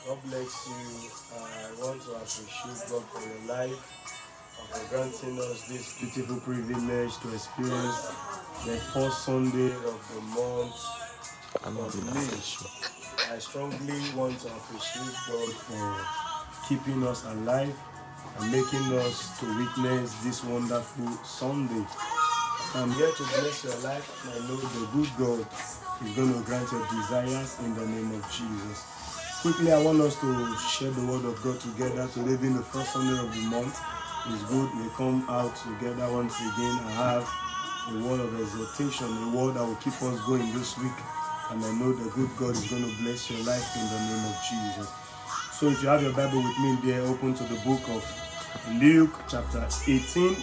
God bless you. I want to appreciate God for your life and for granting us this beautiful privilege to experience the first Sunday of the month of May. I strongly want to appreciate God for keeping us alive and making us to witness this wonderful Sunday. I'm here to bless your life, and I know the good God is going to grant your desires in the name of Jesus. Quickly, I want us to share the word of God together. Today being the first Sunday of the month, it's good we come out together once again and have a word of exhortation, a word that will keep us going this week. And I know the good God is going to bless your life in the name of Jesus. So if you have your Bible with me there, open to the book of Luke chapter 18.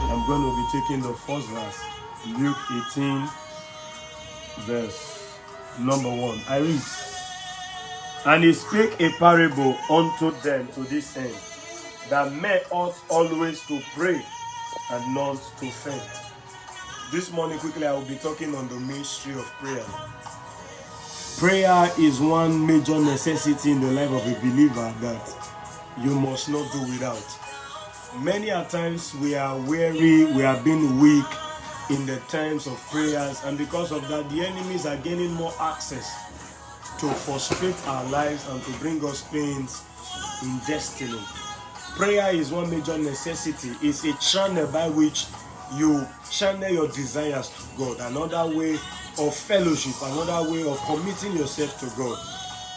I'm going to be taking the first verse. Luke 18 verse number 1. I read. And he spake a parable unto them to this end, that men ought always to pray and not to faint. This morning quickly I will be talking on the mystery of prayer. Prayer is one major necessity in the life of a believer that you must not do without. Many a times we are weary, we are being weak in the times of prayers, and because of that the enemies are gaining more access to frustrate our lives and to bring us pains in destiny. Prayer is one major necessity. It's a channel by which you channel your desires to God, another way of fellowship, another way of committing yourself to God.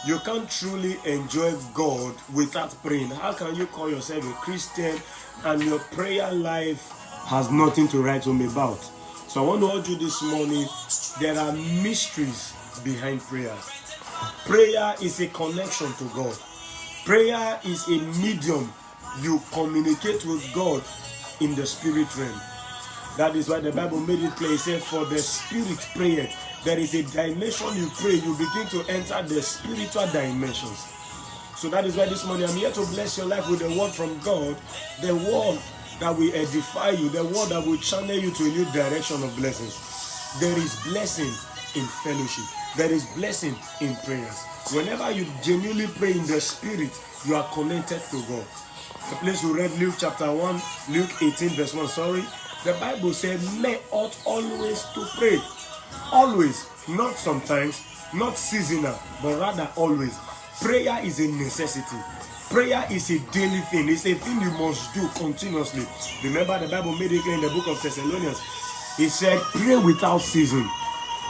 You can't truly enjoy God without praying. How can you call yourself a Christian and your prayer life has nothing to write home about? So I want to urge you this morning, there are mysteries behind prayers. Prayer is a connection to God. Prayer is a medium you communicate with God in the spirit realm. That is why the Bible made it clear. It said, for the spirit prayeth. There is a dimension you pray, you begin to enter the spiritual dimensions. So that is why this morning I'm here to bless your life with the word from God, the word that will edify you, the word that will channel you to a new direction of blessings. There is blessing in fellowship. There is blessing in prayers. Whenever you genuinely pray in the spirit, you are connected to God. The place we read Luke chapter 1, Luke 18 verse 1, the Bible said, men ought always to pray. Always, not sometimes, not seasonal, but rather always. Prayer is a necessity. Prayer is a daily thing. It's a thing you must do continuously. Remember, the Bible made it clear in the book of Thessalonians. It said, pray without season.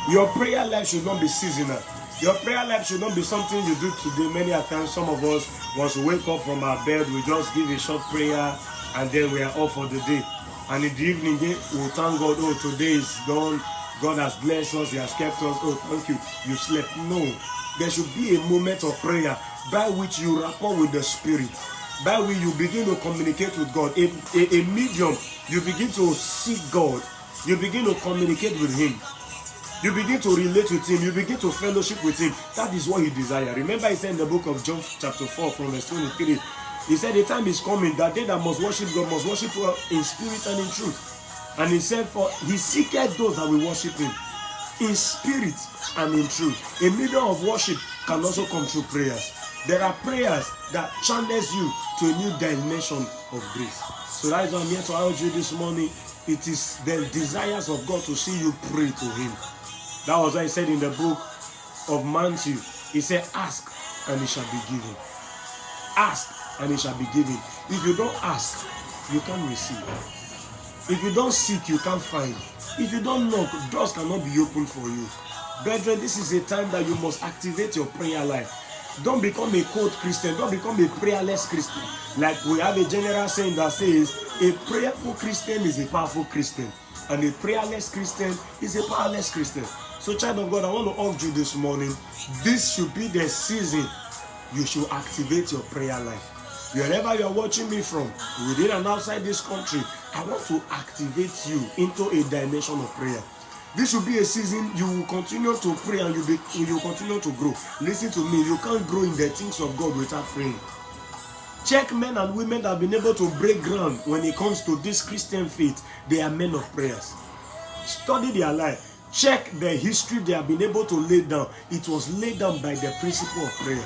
Your prayer life should not be seasonal. Your prayer life should not be something you do today. Many a times, some of us, once we wake up from our bed, we just give a short prayer and then we are off for the day. And in the evening, we'll thank God, oh, today is done. God has blessed us, He has kept us. Oh, thank you. You slept. No. There should be a moment of prayer by which you rapport with the Spirit, by which you begin to communicate with God. A medium, you begin to seek God. You begin to communicate with Him. You begin to relate with Him. You begin to fellowship with Him. That is what you desire. Remember, He said in the book of John chapter 4 from verse 23, He said, the time is coming that they that must worship God must worship God in spirit and in truth. And He said, for He seeketh those that will worship Him in spirit and in truth. A medium of worship can also come through prayers. There are prayers that channels you to a new dimension of grace. So that is why I'm here to urge you this morning. It is the desires of God to see you pray to Him. That was why He said in the book of Matthew, He said, ask and it shall be given. Ask and it shall be given. If you don't ask, you can't receive. If you don't seek, you can't find. If you don't knock, doors cannot be opened for you. Brethren, this is a time that you must activate your prayer life. Don't become a cold Christian. Don't become a prayerless Christian. Like we have a general saying that says, a prayerful Christian is a powerful Christian. And a prayerless Christian is a powerless Christian. So child of God, I want to urge you this morning. This should be the season you should activate your prayer life. Wherever you are watching me from, within and outside this country, I want to activate you into a dimension of prayer. This should be a season you will continue to pray and you will continue to grow. Listen to me, you can't grow in the things of God without praying. Check men and women that have been able to break ground when it comes to this Christian faith. They are men of prayers. Study their life. Check the history they have been able to lay down. It was laid down by the principle of prayer.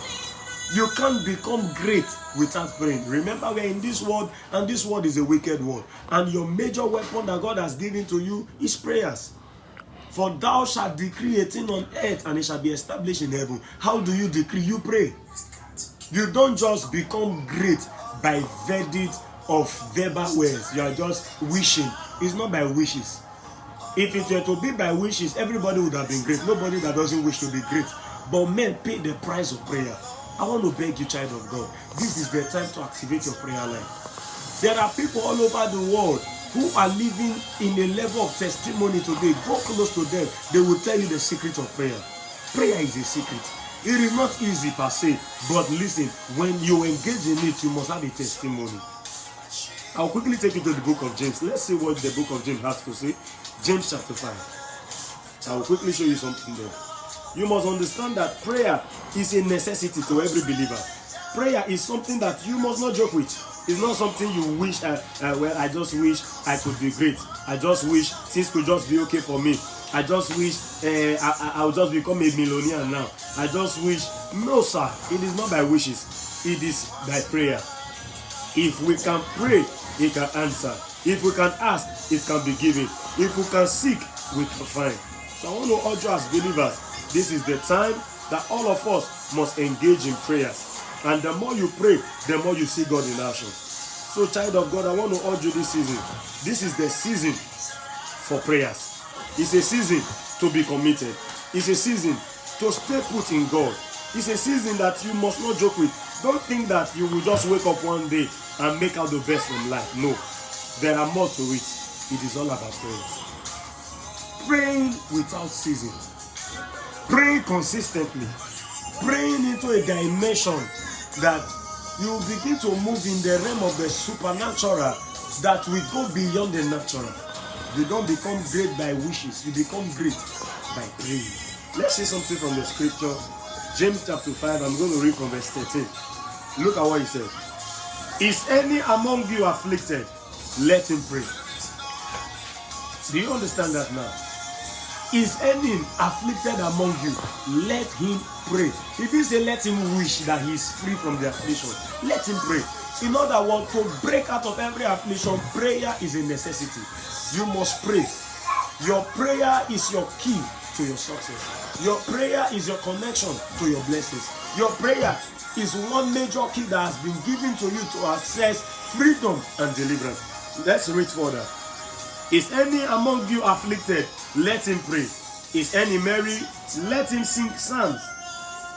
You can't become great without praying. Remember, we're in this world, and this world is a wicked world. And your major weapon that God has given to you is prayers. For thou shalt decree a thing on earth, and it shall be established in heaven. How do you decree? You pray. You don't just become great by verdict of verbal words. You are just wishing. It's not by wishes. If it were to be by wishes, everybody would have been great. Nobody that doesn't wish to be great. But men pay the price of prayer. I want to beg you, child of God, this is the time to activate your prayer life. There are people all over the world who are living in a level of testimony today. Go close to them. They will tell you the secret of prayer. Prayer is a secret. It is not easy per se, but listen, when you engage in it, you must have a testimony. I'll quickly take you to the book of James. Let's see what the book of James has to say. James chapter 5. I will quickly show you something there. You must understand that prayer is a necessity to every believer. Prayer is something that you must not joke with. It's not something you wish, well, I just wish I could be great. I just wish things could just be okay for me. I just wish I'll just become a millionaire now. I just wish. No, sir. It is not by wishes. It is by prayer. If we can pray, He can answer. If we can ask, it can be given. If we can seek, we can find. So I want to urge you as believers, this is the time that all of us must engage in prayers. And the more you pray, the more you see God in action. So, child of God, I want to urge you this season. This is the season for prayers. It's a season to be committed. It's a season to stay put in God. It's a season that you must not joke with. Don't think that you will just wake up one day and make out the best from life. No. There are more to it. It is all about prayers. Praying without ceasing. Praying consistently. Praying into a dimension that you will begin to move in the realm of the supernatural that will go beyond the natural. You don't become great by wishes. You become great by praying. Let's see something from the scripture. James chapter 5. I'm going to read from verse 13. Look at what he said. Is any among you afflicted? Let him pray. Do you understand that now? Is any afflicted among you? Let him pray. He didn't say let him wish that he is free from the affliction. Let him pray. In other words, to break out of every affliction, prayer is a necessity. You must pray. Your prayer is your key to your success. Your prayer is your connection to your blessings. Your prayer is one major key that has been given to you to access freedom and deliverance. Let's read further. Is any among you afflicted? Let him pray. Is any merry? Let him sing psalms.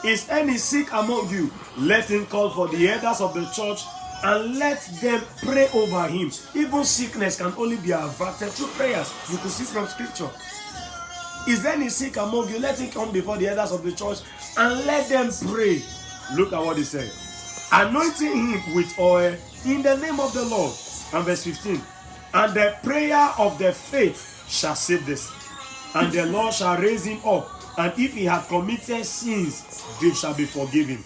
Is any sick among you? Let him call for the elders of the church and let them pray over him. Even sickness can only be averted through prayers. You can see from scripture. Is any sick among you? Let him come before the elders of the church and let them pray. Look at what he said. Anointing him with oil in the name of the Lord. And verse 15. And the prayer of the faith shall save this. And the Lord shall raise him up. And if he hath committed sins, they shall be forgiven.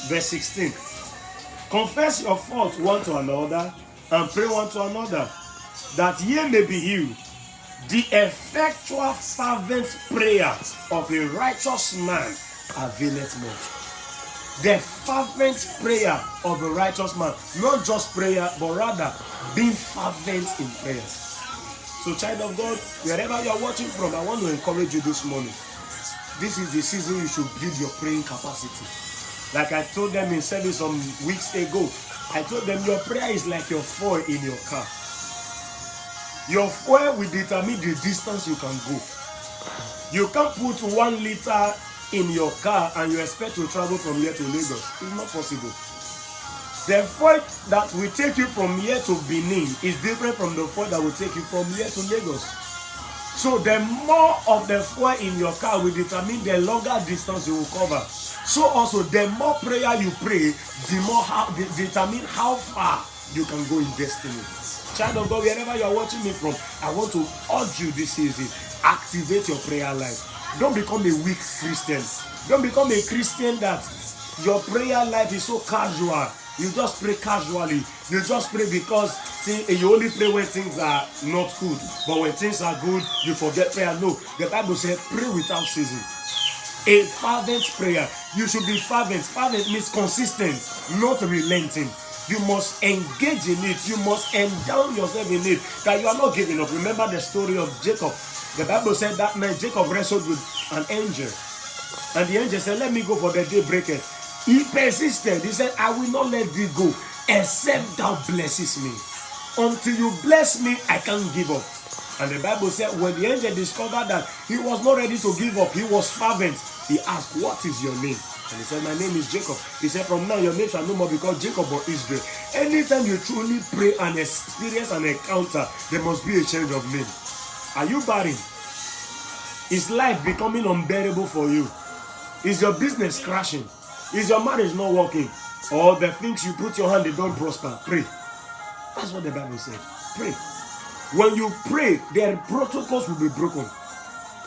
Verse 16. Confess your faults one to another, and pray one to another, that ye may be healed. The effectual fervent prayer of a righteous man availeth much. The fervent prayer of a righteous man. Not just prayer, but rather being fervent in prayers. So, child of God, wherever you are watching from, I want to encourage you this morning. This is the season you should build your praying capacity. Like I told them in service some weeks ago, I told them your prayer is like your fuel in your car. Your fuel will determine the distance you can go. You can't put 1 liter in your car and you expect to travel from here to Lagos. It's not possible. The fuel that will take you from here to Benin is different from the fuel that will take you from here to Lagos. So the more of the fuel in your car will determine the longer distance you will cover. So also the more prayer you pray, the more determine how far you can go in destiny. Child of God, wherever you are watching me from, I want to urge you this season, activate your prayer life. Don't become a weak Christian. Don't become a Christian that your prayer life is so casual. You just pray casually. You just pray because you only pray when things are not good. But when things are good, you forget prayer. No, the Bible says pray without ceasing. A fervent prayer. You should be fervent. Fervent means consistent, not relenting. You must engage in it. You must endow yourself in it, that you are not giving up. Remember the story of Jacob. The Bible said that night Jacob wrestled with an angel. And the angel said, let me go for the day breaketh. He persisted. He said, I will not let thee go, except thou blesses me. Until you bless me, I can't give up. And the Bible said, when the angel discovered that he was not ready to give up, he was fervent. He asked, what is your name? And he said, my name is Jacob. He said, from now your name shall no more be called Jacob but Israel. Anytime you truly pray and experience an encounter, there must be a change of name. Are you barren? Is life becoming unbearable for you? Is your business crashing? Is your marriage not working? Or the things you put your hand, they don't prosper? Pray. That's what the Bible said. Pray. When you pray, their protocols will be broken.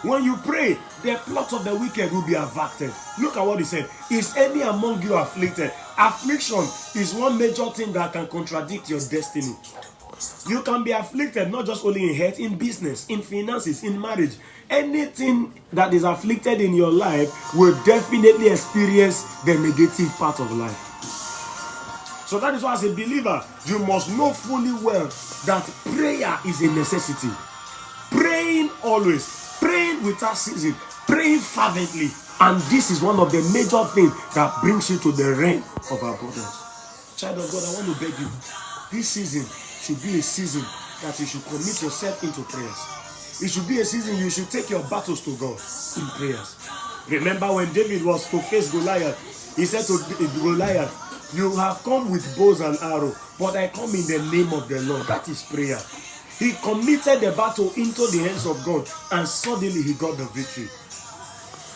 When you pray, the plots of the wicked will be averted. Look at what he said. Is any among you afflicted? Affliction is one major thing that can contradict your destiny. You can be afflicted not just only in health, in business, in finances, in marriage. Anything that is afflicted in your life will definitely experience the negative part of life. So that is why as a believer, you must know fully well that prayer is a necessity. Praying always. Praying without ceasing, praying fervently, and this is one of the major things that brings you to the realm of our brothers. Child of God, I want to beg you, this season should be a season that you should commit yourself into prayers. It should be a season you should take your battles to God in prayers. Remember when David was to face Goliath, he said to Goliath, you have come with bows and arrows, but I come in the name of the Lord. That is prayer. He committed the battle into the hands of God, and suddenly he got the victory.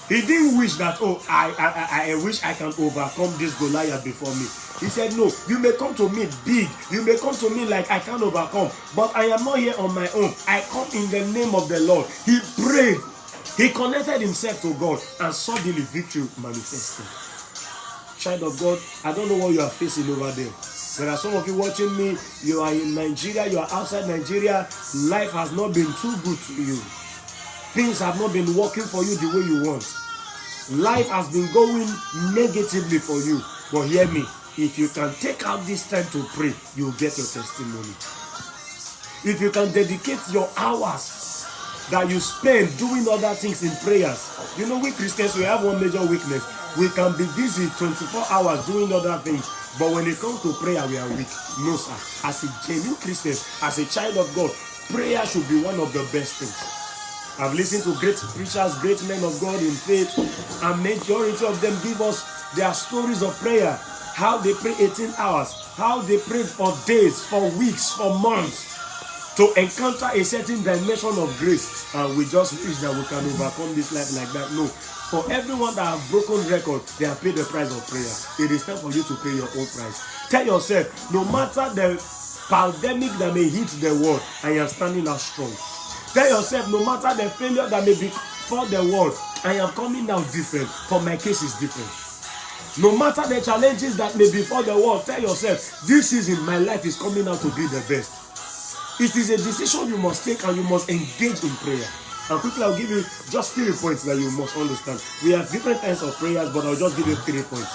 He didn't wish that, oh, I wish I can overcome this Goliath before me. He said, no, you may come to me big. You may come to me like I can't overcome. But I am not here on my own. I come in the name of the Lord. He prayed. He connected himself to God, and suddenly victory manifested. Child of God, I don't know what you are facing over there. There are some of you watching me, you are in Nigeria, you are outside Nigeria, life has not been too good to you. Things have not been working for you the way you want. Life has been going negatively for you. But hear me, if you can take out this time to pray, you will get your testimony. If you can dedicate your hours that you spend doing other things in prayers. You know, we Christians, we have one major weakness. We can be busy 24 hours doing other things. But when it comes to prayer, we are weak. No, sir. As a genuine Christian, as a child of God, prayer should be one of the best things. I've listened to great preachers, great men of God in faith, and majority of them give us their stories of prayer. How they pray 18 hours, how they prayed for days, for weeks, for months, to encounter a certain dimension of grace. And we just wish that we can overcome this life like that. No. For everyone that have broken record, they have paid the price of prayer. It is time for you to pay your own price. Tell yourself, no matter the pandemic that may hit the world, I am standing out strong. Tell yourself, no matter the failure that may befall the world, I am coming out different, for my case is different. No matter the challenges that may befall the world, tell yourself, this season, my life is coming out to be the best. It is a decision you must take, and you must engage in prayer. And quickly, I'll give you just 3 points that you must understand. We have different kinds of prayers, but I'll just give you 3 points.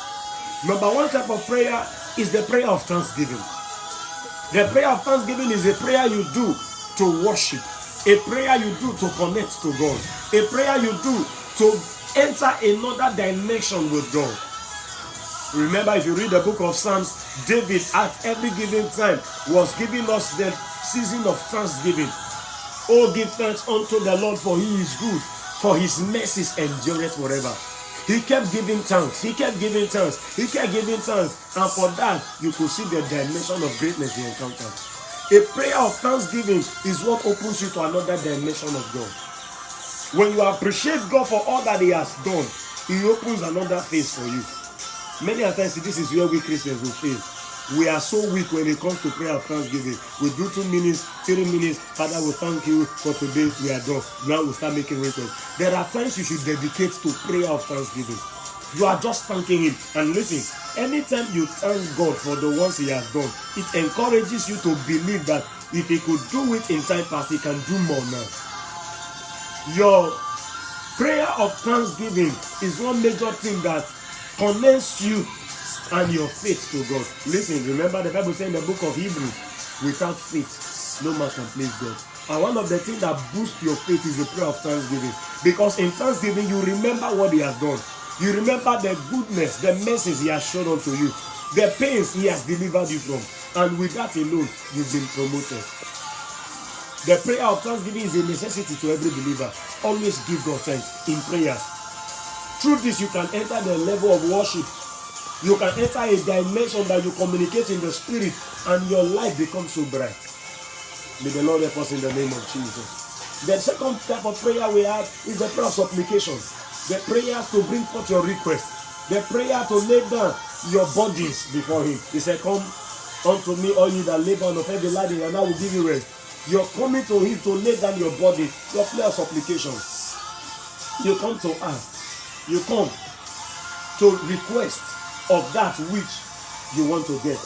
Number one type of prayer is the prayer of thanksgiving. The prayer of thanksgiving is a prayer you do to worship, a prayer you do to connect to God, a prayer you do to enter another dimension with God. Remember, if you read the book of Psalms, David at every given time was giving us the season of thanksgiving. Oh, give thanks unto the Lord, for he is good, for his mercies endureth forever. He kept giving thanks, he kept giving thanks, he kept giving thanks, and for that, you could see the dimension of greatness he encountered. A prayer of thanksgiving is what opens you to another dimension of God. When you appreciate God for all that he has done, he opens another phase for you. Many times, this is where we Christians will fail. We are so weak when it comes to prayer of thanksgiving. We do 2 minutes, 3 minutes. Father, we thank you for today. We are done. Now we start making requests. There are times you should dedicate to prayer of thanksgiving. You are just thanking him. And listen, anytime you thank God for the ones he has done, it encourages you to believe that if he could do it in time past, he can do more now. Prayer of thanksgiving is one major thing that connects you and your faith to God. Listen, remember the Bible says in the book of Hebrews, without faith, no man can please God. And one of the things that boosts your faith is the prayer of thanksgiving. Because in thanksgiving, you remember what he has done. You remember the goodness, the mercies he has shown unto you, the pains he has delivered you from. And with that alone, you've been promoted. The prayer of thanksgiving is a necessity to every believer. Always give God thanks in prayers. Through this, you can enter the level of worship. You can enter a dimension that you communicate in the spirit, and your life becomes so bright. May the Lord help us in the name of Jesus. The second type of prayer we have is the prayer of supplication. The prayers to bring forth your request. The prayer to lay down your burdens before him. He said, come unto me, all you that labor and of heavy laden, and I will give you rest. You're coming to him to lay down your body. Your prayer of supplication. You come to ask. You come to request of that which you want to get.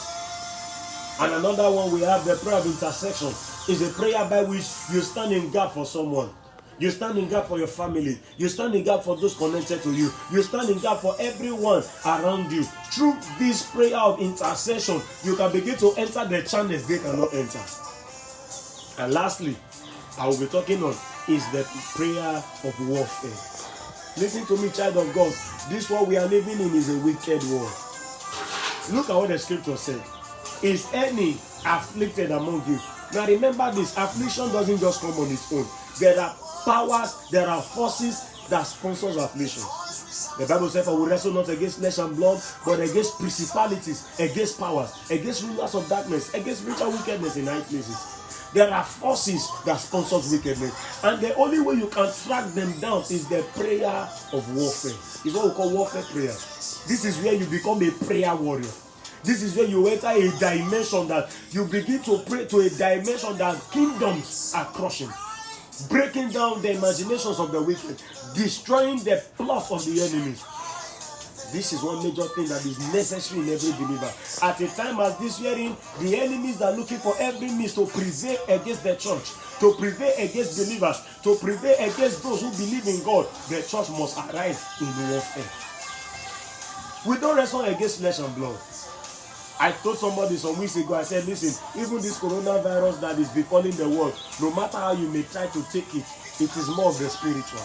And another one we have, the prayer of intercession, is a prayer by which you stand in gap for someone. You stand in gap for your family. You stand in gap for those connected to you. You stand in gap for everyone around you. Through this prayer of intercession, you can begin to enter the channels they cannot enter. And lastly, I will be talking on is the prayer of warfare. Listen to me, child of God. This world we are living in is a wicked world. Look at what the scripture said. Is any afflicted among you? Now remember this, affliction doesn't just come on its own. There are powers, there are forces that sponsors affliction. The Bible says, for we wrestle not against flesh and blood, but against principalities, against powers, against rulers of darkness, against spiritual wickedness in high places. There are forces that sponsor wickedness. And the only way you can track them down is the prayer of warfare. It's what we call warfare prayer. This is where you become a prayer warrior. This is where you enter a dimension that you begin to pray to a dimension that kingdoms are crushing. Breaking down the imaginations of the wicked. Destroying the plot of the enemies. This is one major thing that is necessary in every believer. At a time as this, wherein the enemies are looking for every means to prevail against the church, to prevail against believers, to prevail against those who believe in God, the church must arise in warfare. We don't wrestle against flesh and blood. I told somebody some weeks ago, I said, listen, even this coronavirus that is befalling the world, no matter how you may try to take it, it is more of the spiritual.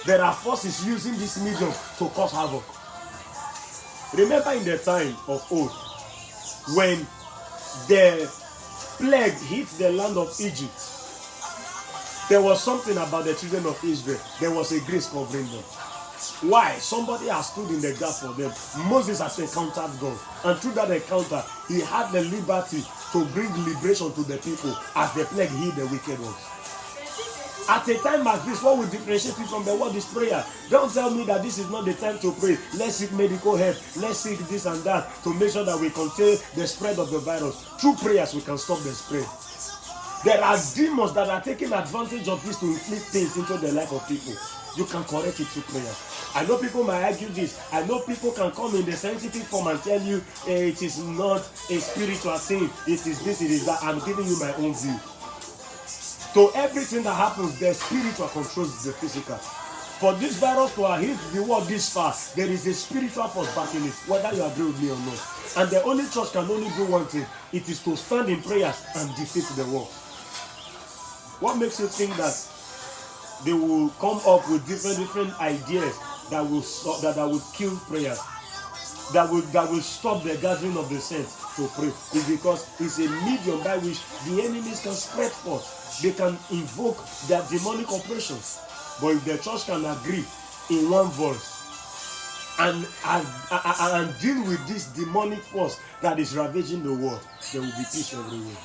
There are forces using this medium to cause havoc. Remember in the time of old, when the plague hit the land of Egypt, there was something about the children of Israel. There was a grace covering them. Why? Somebody has stood in the gap for them. Moses has encountered God. And through that encounter, he had the liberty to bring liberation to the people as the plague hit the wicked ones. At a time as this, what will differentiate you from the word is prayer. Don't tell me that this is not the time to pray. Let's seek medical help. Let's seek this and that to make sure that we contain the spread of the virus. Through prayers, we can stop the spread. There are demons that are taking advantage of this to inflict things into the life of people. You can correct it through prayers. I know people might argue this. I know people can come in the scientific form and tell you it is not a spiritual thing. It is this, it is that. I'm giving you my own view. So everything that happens, the spiritual controls the physical. For this virus to have hit the world this far, there is a spiritual force backing it, whether you agree with me or not. And the only church can only do one thing. It is to stand in prayers and defeat the world. What makes you think that they will come up with different ideas that will kill prayers, that will stop the gathering of the saints to pray? Is because it's a medium by which the enemies can spread forth. They can invoke their demonic operations. But if the church can agree in one voice and deal with this demonic force that is ravaging the world, there will be peace everywhere.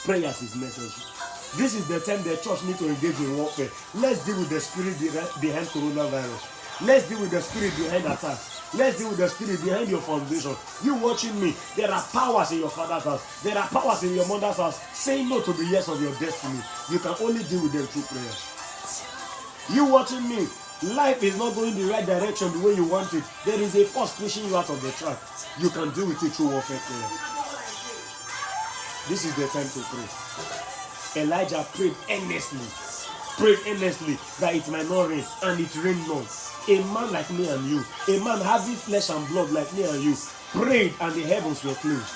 Prayers is necessary. This is the time the church needs to engage in warfare. Let's deal with the spirit behind coronavirus. Let's deal with the spirit behind attacks. Let's deal with the spirit behind your foundation. You watching me, there are powers in your father's house. There are powers in your mother's house. Say no to the yes of your destiny. You can only deal with them through prayer. You watching me, life is not going the right direction the way you want it. There is a force pushing you out of the track. You can deal with it through warfare prayer. This is the time to pray. Elijah prayed earnestly. prayed earnestly that it might not rain, and it rained not. A man like me and you, a man having flesh and blood like me and you, prayed and the heavens were closed.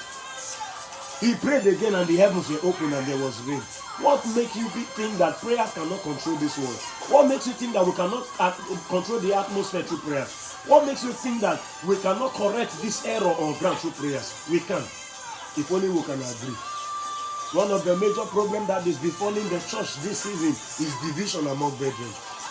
He prayed again and the heavens were opened and there was rain. What makes you think that prayers cannot control this world? What makes you think that we cannot control the atmosphere through prayers? What makes you think that we cannot correct this error on ground through prayers? We can, if only we can agree. One of the major problems that is befalling the church this season is division among brethren.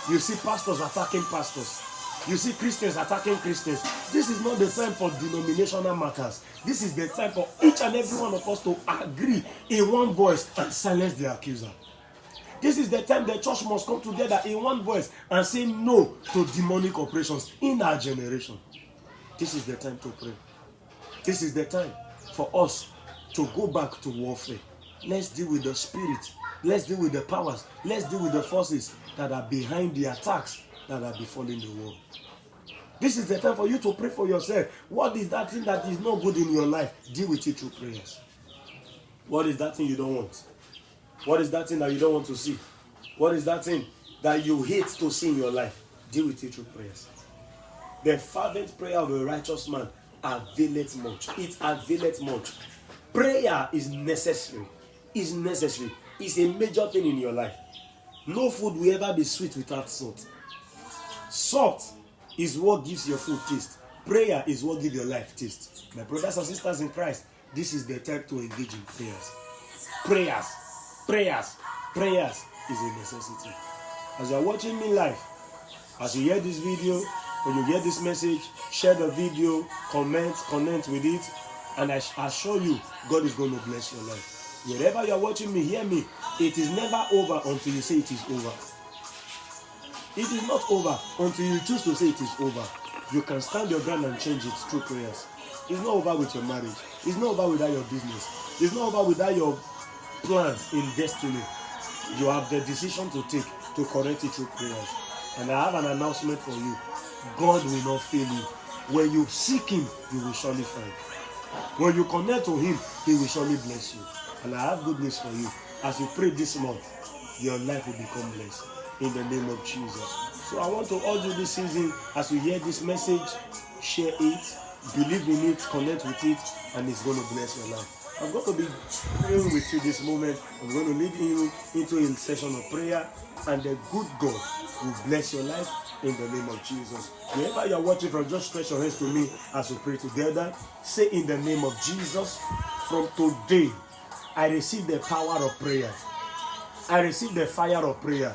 You see pastors attacking pastors. You see Christians attacking Christians. This is not the time for denominational matters. This is the time for each and every one of us to agree in one voice and silence the accuser. This is the time the church must come together in one voice and say no to demonic operations in our generation. This is the time to pray. This is the time for us to go back to warfare. Let's deal with the spirit. Let's deal with the powers. Let's deal with the forces that are behind the attacks that are befalling the world. This is the time for you to pray for yourself. What is that thing that is not good in your life? Deal with it through prayers. What is that thing you don't want? What is that thing that you don't want to see? What is that thing that you hate to see in your life? Deal with it through prayers. The fervent prayer of a righteous man availeth much. It availeth much. Prayer is necessary. It's necessary. It's a major thing in your life. No food will ever be sweet without salt. Salt is what gives your food taste. Prayer is what gives your life taste. My brothers and sisters in Christ, this is the time to engage in prayers. Prayers is a necessity. As you are watching me live, as you hear this video, when you hear this message, share the video, comment, connect with it, and I assure you, God is going to bless your life. Wherever you are watching me, hear me. It is never over until you say it is over. It is not over until you choose to say it is over. You can stand your ground and change it through prayers. It's not over with your marriage. It's not over without your business. It's not over without your plans in destiny. You have the decision to take to correct it through prayers. And I have an announcement for you. God will not fail you. When you seek Him, you will surely find. When you connect to Him, He will surely bless you. And I have good news for you. As you pray this month, your life will become blessed. In the name of Jesus. So I want to urge you this season, as you hear this message, share it, believe in it, connect with it, and it's going to bless your life. I'm going to be praying with you this moment. I'm going to lead you into a session of prayer, and the good God will bless your life in the name of Jesus. Wherever you're watching from, just stretch your hands to me as we pray together. Say, in the name of Jesus, from today, I receive the power of prayer. I receive the fire of prayer.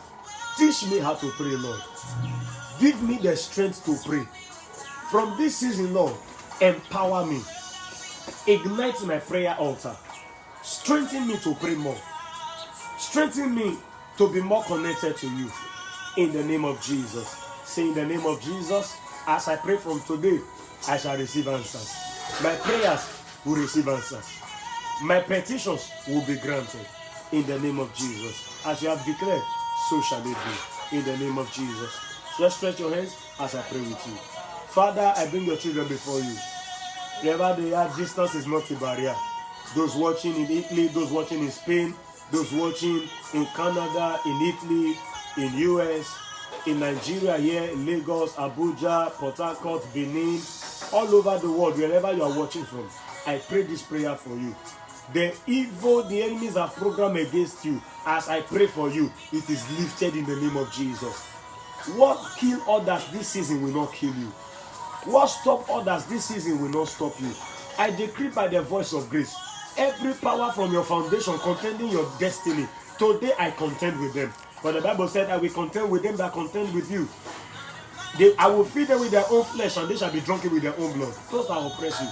Teach me how to pray, Lord. Give me the strength to pray. From this season, Lord, empower me. Ignite my prayer altar. Strengthen me to pray more. Strengthen me to be more connected to you. In the name of Jesus. Say, in the name of Jesus, as I pray from today, I shall receive answers. My prayers will receive answers. My petitions will be granted. In the name of Jesus. As you have declared, so shall it be. In the name of Jesus. Just stretch your hands as I pray with you. Father, I bring your children before you. Wherever they are, distance is not a barrier. Those watching in Italy, those watching in Spain, those watching in Canada, in Italy, in US, in Nigeria here, Lagos, Abuja, Port Harcourt, Benin, all over the world, wherever you are watching from, I pray this prayer for you. The evil the enemies have programmed against you, as I pray for you, it is lifted in the name of Jesus. What kill others this season will not kill you. What stop others this season will not stop you. I decree by the voice of grace, every power from your foundation contending your destiny, today I contend with them. For the Bible said, I will contend with them that contend with you. I will feed them with their own flesh, and they shall be drunken with their own blood. Those that oppress you.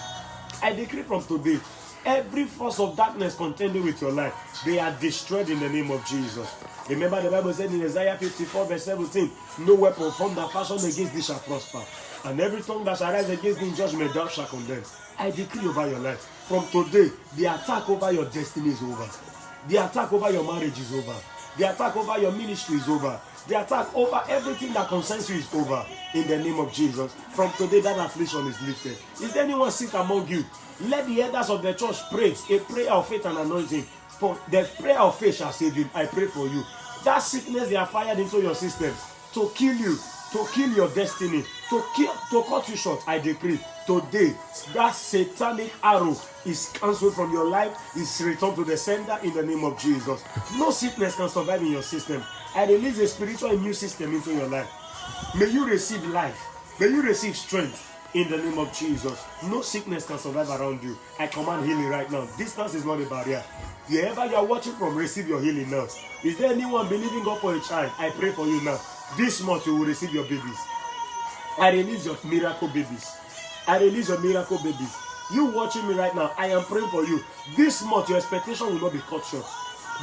I decree from today, every force of darkness contending with your life, they are destroyed in the name of Jesus. Remember the Bible said in Isaiah 54 verse 17, no weapon formed or fashioned against thee shall prosper. And every tongue that shall rise against thee in judgment thou shalt condemn. I decree over your life, from today, the attack over your destiny is over. The attack over your marriage is over. The attack over your ministry is over. The attack over everything that concerns you is over. In the name of Jesus. From today, that affliction is lifted. Is there anyone sick among you? Let the elders of the church pray a prayer of faith and anointing. For the prayer of faith shall save him. I pray for you. That sickness they are fired into your system to kill you, to kill your destiny, to cut you short. I decree today that satanic arrow is cancelled from your life, is returned to the sender in the name of Jesus. No sickness can survive in your system. I release a spiritual immune system into your life. May you receive life. May you receive strength in the name of Jesus. No sickness can survive around you. I command healing right now. Distance is not a barrier. Wherever you are watching from, receive your healing now. Is there anyone believing God for a child? I pray for you now. This month you will receive your babies. I release your miracle babies. I release your miracle babies. You watching me right now, I am praying for you. This month your expectation will not be cut short.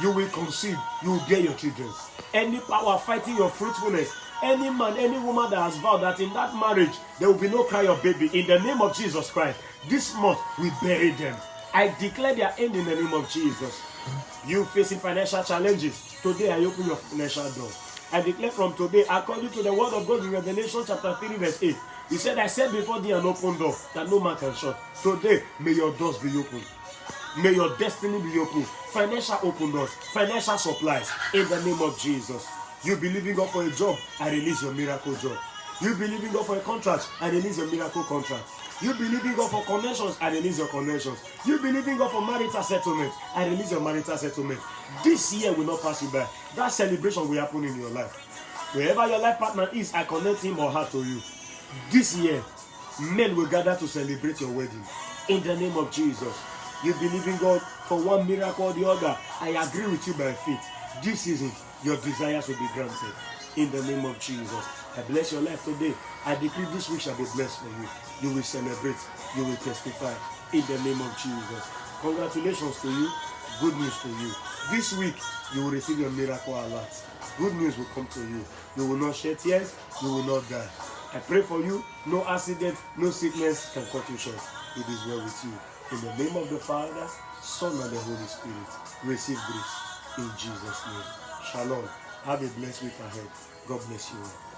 You will conceive. You will bear your children. Any power fighting your fruitfulness, any man, any woman that has vowed that in that marriage there will be no cry of baby, in the name of Jesus Christ, this month we bury them. I declare their end in the name of Jesus. You facing financial challenges, today I open your financial door. I declare from today, according to the word of God in Revelation chapter 3 verse 8, he said, I set before thee an open door that no man can shut. Today, may your doors be open. May your destiny be open. Financial open doors, financial supplies, in the name of Jesus. You believe in God for a job, I release your miracle job. You believe in God for a contract, I release your miracle contract. You believe in God for connections, I release your connections. You believe in God for marital settlement, I release your marital settlement. This year will not pass you by. That celebration will happen in your life. Wherever your life partner is, I connect him or her to you. This year, men will gather to celebrate your wedding. In the name of Jesus. You believe in God for one miracle or the other, I agree with you by faith. This season, your desires will be granted. In the name of Jesus. I bless your life today. I decree this week shall be blessed for you. You will celebrate. You will testify. In the name of Jesus. Congratulations to you. Good news to you. This week, you will receive your miracle alert. Good news will come to you. You will not shed tears. You will not die. I pray for you. No accident, no sickness can cut you short. It is well with you. In the name of the Father, Son, and the Holy Spirit, receive grace. In Jesus' name. Shalom. Have a blessed week ahead. God bless you all.